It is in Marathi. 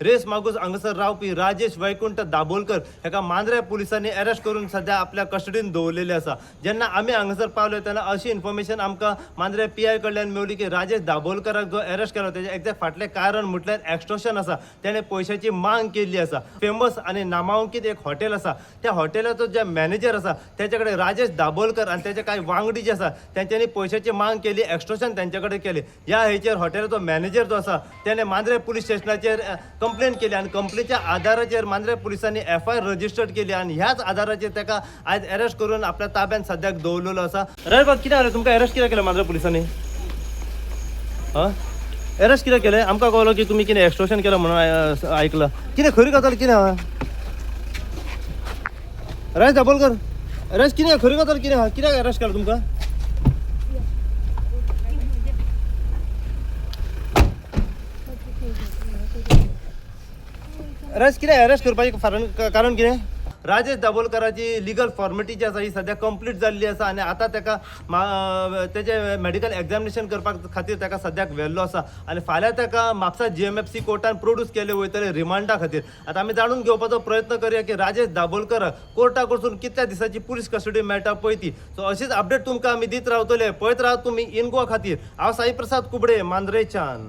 रेस मागूस हांगासर रावपी राजेश वैकुंठ दाबोलकर हेका मांद्रे पुलिसांनी अरेस्ट करून सध्या आपल्या कस्टडीन दवरलेले आसा। जेन्ना आमी हांगासर पावले तेन्ना अशी इन्फॉर्मेशन आमकां मांद्रे PI कडल्यान मेवली की राजेश दाबोलकराक जो अरेस्ट केलो तेजे एक्झॅक्ट फाटलें कारण म्हटल्यार एक्स्टॉर्शन आसा। तेणें पयशांची मांग केल्ली आसा। फेमस आनी नामांकीत एक हॉटेल आसा, त्या हॉटेलाचो जे मॅनेजर आसा तेचे कडेन राजेश दाबोलकर आनी तेचे कांय वांगडी जे आसा तेंच्यांनी पयशांची मांग केली, एक्स्टॉर्शन तेंचे कडेन केली। ह्या हेचेर हॉटेलाचो मॅनेजर जो आसा तेणें मांद्रे पुलीस स्टेशनाचेर कंप्लेंट केली आनी कंप्लेंटच्या आदाराचेर मांद्रे पुलिसांनी FIR रजिस्टर्ड केली आनी ह्याच आदाराचेर तेका आयज अरेस्ट करून आपल्या ताब्यात सद्याक दवरलेलो आसा। रायबाग कितें जालें तुमकां अरेस्ट कित्याक केलें मांद्रे पुलिसांनी? अरेस्ट कित्याक केलें? आमकां कळलो की तुमी कितें एक्स्टॉर्शन केलां म्हणून आयकलां। कितें खरी गजाल कितें आहा? राजेश दाबोलकर अरेस्ट कितें खरी गजाल कितें आहा? कित्याक अरेस्ट केलां तुमकां? अरेस्ट कितें अरेस्ट करपाचें कारण कितें? राजेश दाबोलकराची लिगल फॉर्मेलिटी जी आसा ही सद्या कंप्लीट जाल्ली आसा आनी आतां तेका तेजे मेडिकल एग्जामिनेशन करपाक खातीर तेका सद्याक व्हेल्लो आसा आनी फाल्यां तेका म्हापसा GMFC कोर्टान प्रोड्यूस केले वयतले रिमांडा खातीर। आतां आमी जाणून घेवपाचो प्रयत्न करूया की राजेश दाबोलकर कोर्टा कडसून कितल्या दिसाची पुलीस कस्टडी मेळटा पळय ती। सो अशीच अपडेट तुमकां आमी दीत रावतले। पळयत रावत तुमी इन गोवा खातीर। हांव साई प्रसाद कुबडे, मांद्रेच्यान।